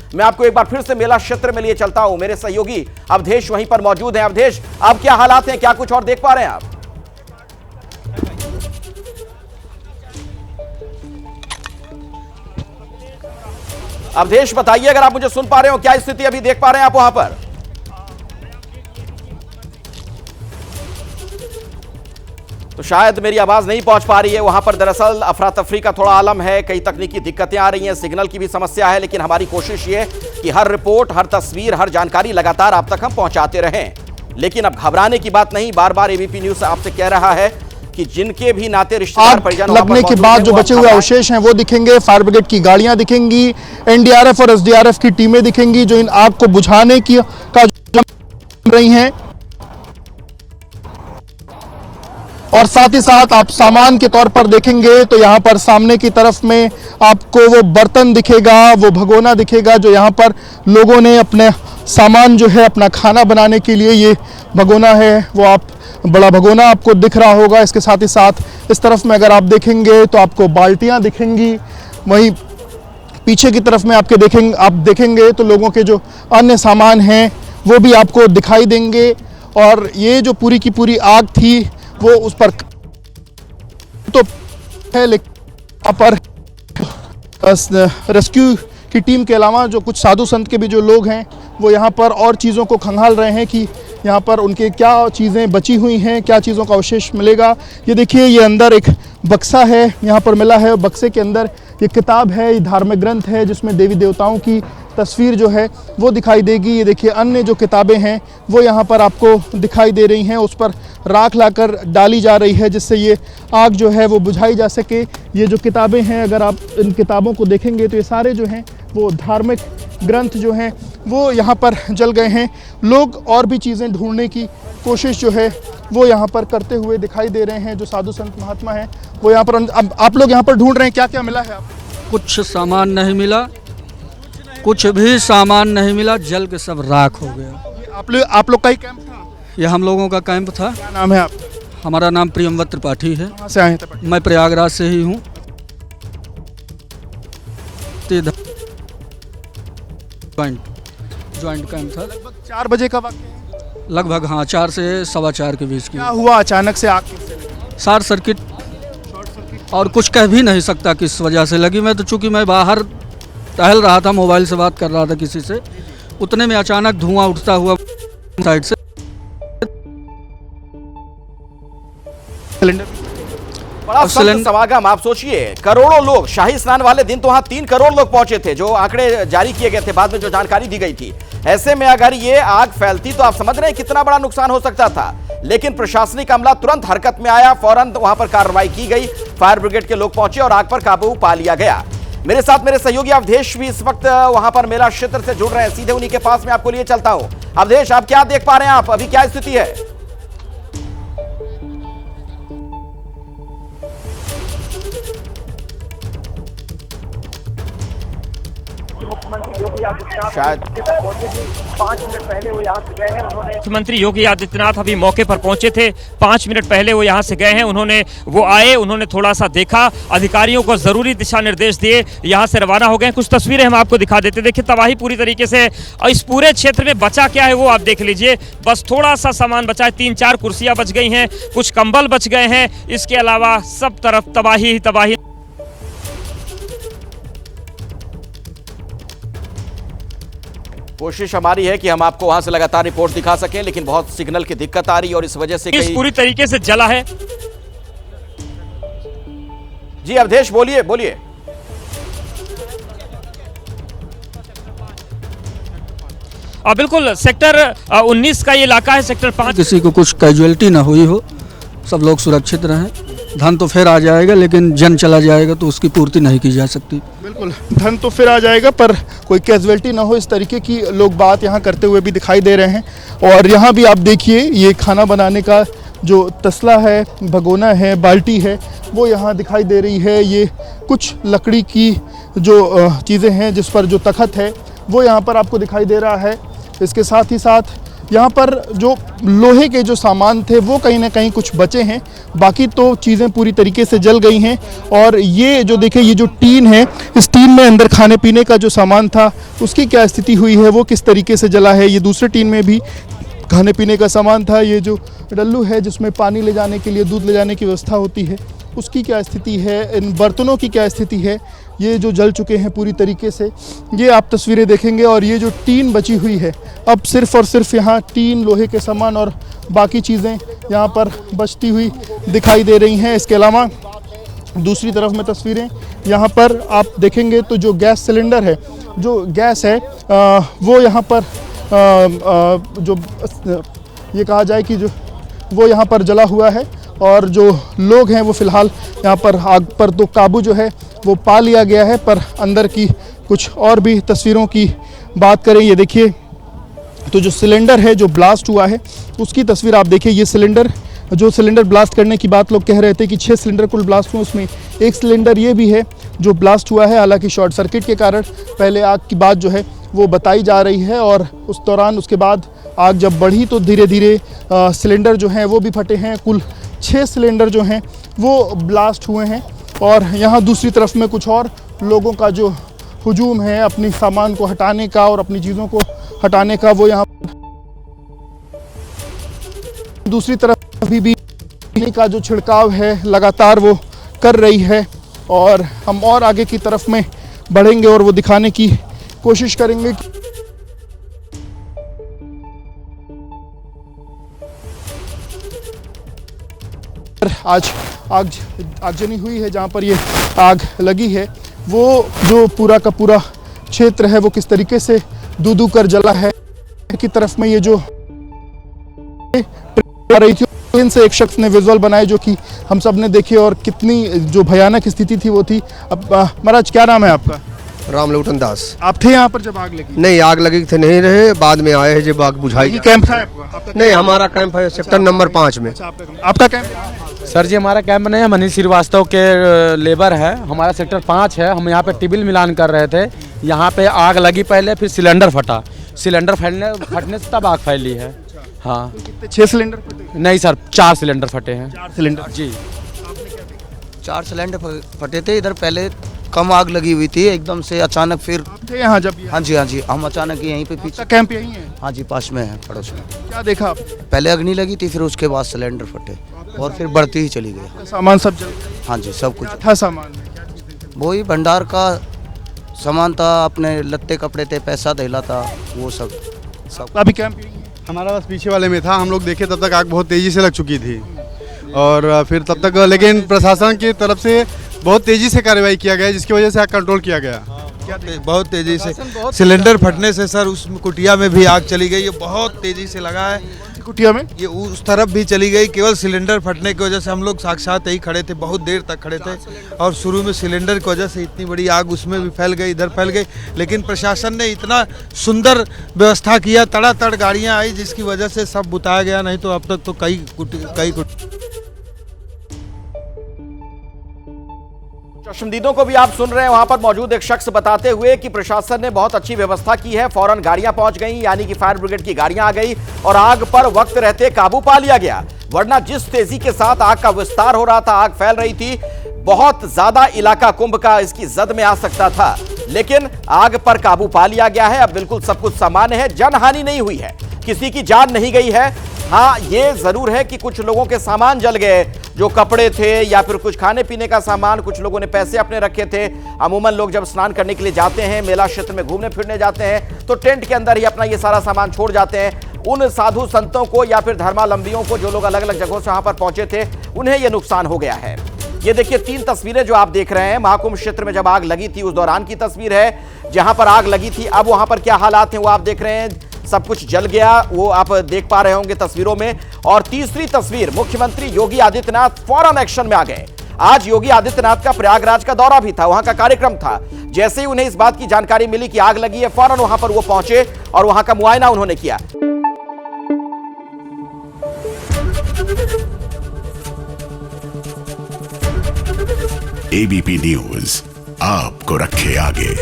मैं आपको एक बार फिर से मेला क्षेत्र में लिए चलता हूं। मेरे सहयोगी अवधेश वहीं पर मौजूद हैं। अवधेश, अब क्या हालात हैं, क्या कुछ और देख पा रहे हैं आप? अवधेश बताइए, अगर आप मुझे सुन पा रहे हो, क्या स्थिति अभी देख पा रहे हैं आप वहां पर? तो शायद मेरी आवाज नहीं पहुंच पा रही है वहां पर। दरअसल अफरा तफरी का थोड़ा आलम है, कई तकनीकी दिक्कतें आ रही हैं, सिग्नल की भी समस्या है, लेकिन हमारी कोशिश ये कि हर रिपोर्ट, हर तस्वीर, हर जानकारी लगातार आप तक हम पहुंचाते रहें। लेकिन अब घबराने की बात नहीं, बार बार एबीपी न्यूज आपसे कह रहा है कि जिनके भी नाते रिश्तेदार परिजन लगने के बाद जो बचे हुए अवशेष हैं वो दिखेंगे, फायर ब्रिगेड की गाड़ियां दिखेंगी, एनडीआरएफ और एसडीआरएफ की टीमें दिखेंगी जो इन आग को बुझाने की रही हैं। और साथ ही साथ आप सामान के तौर पर देखेंगे तो यहाँ पर सामने की तरफ में आपको वो बर्तन दिखेगा, वो भगोना दिखेगा जो यहाँ पर लोगों ने अपने सामान जो है अपना खाना बनाने के लिए, ये भगोना है वो आप बड़ा भगोना आपको दिख रहा होगा। इसके साथ ही साथ इस तरफ में अगर आप देखेंगे तो आपको बाल्टियाँ दिखेंगी, वहीं पीछे की तरफ में आप देखेंगे तो लोगों के जो अन्य सामान हैं वो भी आपको दिखाई देंगे। और ये जो पूरी की पूरी आग थी वो उस पर तो है, लेकिन पर रेस्क्यू की टीम के अलावा जो कुछ साधु संत के भी जो लोग हैं वो यहाँ पर और चीज़ों को खंगाल रहे हैं कि यहाँ पर उनके क्या चीज़ें बची हुई हैं, क्या चीज़ों का अवशेष मिलेगा। ये देखिए, ये अंदर एक बक्सा है यहाँ पर मिला है, बक्से के अंदर ये किताब है, ये धार्मिक ग्रंथ है जिसमें देवी देवताओं की तस्वीर जो है वो दिखाई देगी। ये देखिए, अन्य जो किताबें हैं वो यहाँ पर आपको दिखाई दे रही हैं, उस पर राख लाकर डाली जा रही है जिससे ये आग जो है वो बुझाई जा सके। ये जो किताबें हैं, अगर आप इन किताबों को देखेंगे तो ये सारे जो हैं वो धार्मिक ग्रंथ जो हैं वो यहाँ पर जल गए हैं। लोग और भी चीज़ें ढूंढने की कोशिश जो है वो यहाँ पर करते हुए दिखाई दे रहे हैं। जो साधु संत महात्मा हैं वो यहाँ पर, अब आप लोग यहाँ पर ढूंढ रहे हैं, क्या क्या मिला है आपको? कुछ सामान नहीं मिला, कुछ भी सामान नहीं मिला, जल के सब राख हो गया। आप लोग का ही कैंप था? ये हम लोगों का कैंप था। क्या नाम है आपका? हमारा नाम प्रियंवत त्रिपाठी है। कहाँ से आए थे? मैं प्रयागराज से ही हूँ। ज्वाइंट कैंप था। लगभग 4 बजे का वक्त? लगभग हाँ, 4 से 4:15 के बीच की। क्या हुआ अचानक से आग? शॉर्ट सर्किट, और कुछ कह भी नहीं सकता किस वजह से लगी। मैं तो चूँकि मैं बाहर टहल रहा था, मोबाइल से बात कर रहा था किसी से, उतने में अचानक धुआं उठता हुआ साइड से। बड़ा संत समागम, आप सोचिए, करोड़ों लोग, शाही स्नान वाले दिन तो वहां 3 करोड़ लोग पहुंचे थे, जो आंकड़े जारी किए गए थे, बाद में जो जानकारी दी गई थी। ऐसे में अगर ये आग फैलती तो आप समझ रहे हैं कितना बड़ा नुकसान हो सकता था। लेकिन प्रशासनिक अमला तुरंत हरकत में आया, फौरन वहां पर कार्रवाई की गई, फायर ब्रिगेड के लोग पहुंचे और आग पर काबू पा लिया गया। मेरे साथ मेरे सहयोगी अवधेश भी इस वक्त वहां पर मेला क्षेत्र से जुड़ रहे हैं, सीधे उन्हीं के पास में आपको लिए चलता हूं। अवधेश, आप क्या देख पा रहे हैं, आप अभी क्या स्थिति है? मुख्यमंत्री योगी आदित्यनाथ अभी मौके पर पहुंचे थे, 5 मिनट पहले वो यहाँ से गए हैं। उन्होंने थोड़ा सा देखा, अधिकारियों को जरूरी दिशा निर्देश दिए, यहाँ से रवाना हो गए। कुछ तस्वीरें हम आपको दिखा देते। देखिए, तबाही पूरी तरीके से, और इस पूरे क्षेत्र में बचा क्या है वो आप देख लीजिए। बस थोड़ा सा सामान बचा है, 3-4 कुर्सियां बच गई हैं, कुछ कंबल बच गए हैं, इसके अलावा सब तरफ तबाही ही तबाही। कोशिश हमारी है कि हम आपको वहां से लगातार रिपोर्ट दिखा सकें, लेकिन बहुत सिग्नल की दिक्कत आ रही है और इस वजह से इस पूरी तरीके से जला है। जी अवधेश, बोलिए बोलिए। बिल्कुल, सेक्टर 19 का ये इलाका है, सेक्टर 5। किसी को कुछ कैजुअलिटी ना हुई हो, सब लोग सुरक्षित रहें। धन तो फिर आ जाएगा, लेकिन जन चला जाएगा तो उसकी पूर्ति नहीं की जा सकती। बिल्कुल, धन तो फिर आ जाएगा पर कोई कैजुअलिटी ना हो, इस तरीके की लोग बात यहाँ करते हुए भी दिखाई दे रहे हैं। और यहाँ भी आप देखिए, ये खाना बनाने का जो तसला है, भगोना है, बाल्टी है, वो यहाँ दिखाई दे रही है। ये कुछ लकड़ी की जो चीज़ें हैं जिस पर जो तख्त है वो यहाँ पर आपको दिखाई दे रहा है। इसके साथ ही साथ यहाँ पर जो लोहे के जो सामान थे वो कहीं ना कहीं कुछ बचे हैं, बाकी तो चीज़ें पूरी तरीके से जल गई हैं। और ये जो देखिए ये जो टीन है, इस टीन में अंदर खाने पीने का जो सामान था उसकी क्या स्थिति हुई है, वो किस तरीके से जला है। ये दूसरे टीन में भी खाने पीने का सामान था। ये जो डल्लू है जिसमें पानी ले जाने के लिए, दूध ले जाने की व्यवस्था होती है, उसकी क्या स्थिति है, इन बर्तनों की क्या स्थिति है, ये जो जल चुके हैं पूरी तरीके से। ये आप तस्वीरें देखेंगे। और ये जो टीन बची हुई है, अब सिर्फ़ और सिर्फ यहाँ टीन, लोहे के सामान और बाकी चीज़ें यहाँ पर बचती हुई दिखाई दे रही हैं। इसके अलावा दूसरी तरफ में तस्वीरें यहाँ पर आप देखेंगे तो जो गैस सिलेंडर है, जो गैस है वो यहाँ पर जो ये कहा जाए कि जो वो यहाँ पर जला हुआ है। और जो लोग हैं वो फ़िलहाल यहाँ पर आग पर तो काबू जो है वो पा लिया गया है। पर अंदर की कुछ और भी तस्वीरों की बात करें, ये देखिए तो जो सिलेंडर है जो ब्लास्ट हुआ है उसकी तस्वीर आप देखिए। ये सिलेंडर, जो सिलेंडर ब्लास्ट करने की बात लोग कह रहे थे कि 6 सिलेंडर कुल ब्लास्ट हुए, उसमें एक सिलेंडर ये भी है जो ब्लास्ट हुआ है। हालांकि शॉर्ट सर्किट के कारण पहले आग की बात जो है वो बताई जा रही है। और उस दौरान उसके बाद आग जब बढ़ी तो धीरे धीरे सिलेंडर जो हैं वो भी फटे हैं। कुल 6 सिलेंडर जो हैं वो ब्लास्ट हुए हैं। और यहाँ दूसरी तरफ में कुछ और लोगों का जो हुजूम है अपनी सामान को हटाने का और अपनी चीज़ों को हटाने का, वो यहाँ दूसरी तरफ अभी भी पानी का जो छिड़काव है लगातार वो कर रही है। और हम और आगे की तरफ में बढ़ेंगे और वो दिखाने की कोशिश करेंगे कि आज आगजनी हुई है, जहाँ पर ये आग लगी है वो जो पूरा का पूरा क्षेत्र है वो किस तरीके से दूधू कर जला है। की तरफ में ये जो आ रही थी, इनसे एक शख्स ने विजुअल बनाए जो कि हम सब ने देखे और कितनी जो भयानक स्थिति थी वो थी। अब महाराज क्या नाम है आपका? रामलोटन दास। आप थे यहाँ पर जब आग लगी? नहीं, आग लगी थे नहीं रहे, बाद में आए हैं जब आग बुझाई। कैंप था आपका? नहीं, हमारा कैंप है सेक्टर नंबर 5 में। आपका कैंप? सर जी हमारा कैंप नहीं है, मनीष श्रीवास्तव के लेबर है, हमारा सेक्टर 5 है। हम यहाँ पे टिबिल मिलान कर रहे थे, यहाँ पे आग लगी पहले, फिर सिलेंडर फटा, सिलेंडर फटने से तब आग फैली है। हाँ। 6 सिलेंडर? नहीं सर, 4 सिलेंडर फटे हैं। 4 सिलेंडर जी। 4 सिलेंडर फटे थे। इधर पहले कम आग लगी हुई थी, एकदम से अचानक फिर थे यहाँ जब? हाँ जी, हम अचानक यहीं पे पीछे। कैंप यहीं है? हाँ जी, पास में है, पड़ोस में। क्या देखा आप? पहले अग्नि लगी थी, फिर उसके बाद सिलेंडर फटे और फिर बढ़ती ही चली गई। सामान सब जल गया? हाँ जी, सब कुछ था सामान। वही भंडार का सामान था, अपने लत्ते कपड़े थे, पैसा धैला था, वो सब। अभी कैंप यहीं है? हमारा बस पीछे वाले में था, हम लोग देखे तब तक आग बहुत तेज़ी से लग चुकी थी। और फिर तब तक लेकिन प्रशासन की तरफ से बहुत तेज़ी से कार्रवाई किया गया, जिसकी वजह से आग कंट्रोल किया गया। बहुत तेज़ी से सिलेंडर फटने से सर उस कुटिया में भी आग चली गई। ये बहुत तेज़ी से लगा है कुटिया में, ये उस तरफ भी चली गई। केवल सिलेंडर फटने की वजह से हम लोग साक्षात यही खड़े थे, बहुत देर तक खड़े थे। और शुरू में सिलेंडर की वजह से इतनी बड़ी आग उसमें भी फैल गई, इधर फैल गई। लेकिन प्रशासन ने इतना सुंदर व्यवस्था किया, तड़ातड़ गाड़ियाँ आई, जिसकी वजह से सब बुताया गया। नहीं तो अब तक तो कई चश्मदीदों को भी आप सुन रहे हैं, वहां पर मौजूद एक शख्स बताते हुए कि प्रशासन ने बहुत अच्छी व्यवस्था की है, फौरन गाड़ियां पहुंच गई, यानी कि फायर ब्रिगेड की गाड़ियां आ गई और आग पर वक्त रहते काबू पा लिया गया। वरना जिस तेजी के साथ आग का विस्तार हो रहा था, आग फैल रही थी, बहुत ज्यादा इलाका कुंभ का इसकी जद में आ सकता था। लेकिन आग पर काबू पा लिया गया है, अब बिल्कुल सब कुछ सामान्य है, जनहानि नहीं हुई है, किसी की जान नहीं गई है। हाँ, ये जरूर है कि कुछ लोगों के सामान जल गए, जो कपड़े थे या फिर कुछ खाने पीने का सामान, कुछ लोगों ने पैसे अपने रखे थे। अमूमन लोग जब स्नान करने के लिए जाते हैं, मेला क्षेत्र में घूमने फिरने जाते हैं, तो टेंट के अंदर ही अपना ये सारा सामान छोड़ जाते हैं। उन साधु संतों को या फिर धर्मावलंबियों को, जो लोग अलग अलग जगहों से वहां पर पहुंचे थे, उन्हें यह नुकसान हो गया है। ये देखिए 3 तस्वीरें जो आप देख रहे हैं, महाकुंभ क्षेत्र में जब आग लगी थी उस दौरान की तस्वीर है, जहां पर आग लगी थी। अब वहां पर क्या हालात हैं वो आप देख रहे हैं, सब कुछ जल गया, वो आप देख पा रहे होंगे तस्वीरों में। और तीसरी तस्वीर, मुख्यमंत्री योगी आदित्यनाथ फौरन एक्शन में आ गए। आज योगी आदित्यनाथ का प्रयागराज का दौरा भी था, वहां का कार्यक्रम था। जैसे ही उन्हें इस बात की जानकारी मिली कि आग लगी है, फौरन वहां पर वो पहुंचे और वहां का मुआयना उन्होंने किया। एबीपी न्यूज आपको रखे आगे।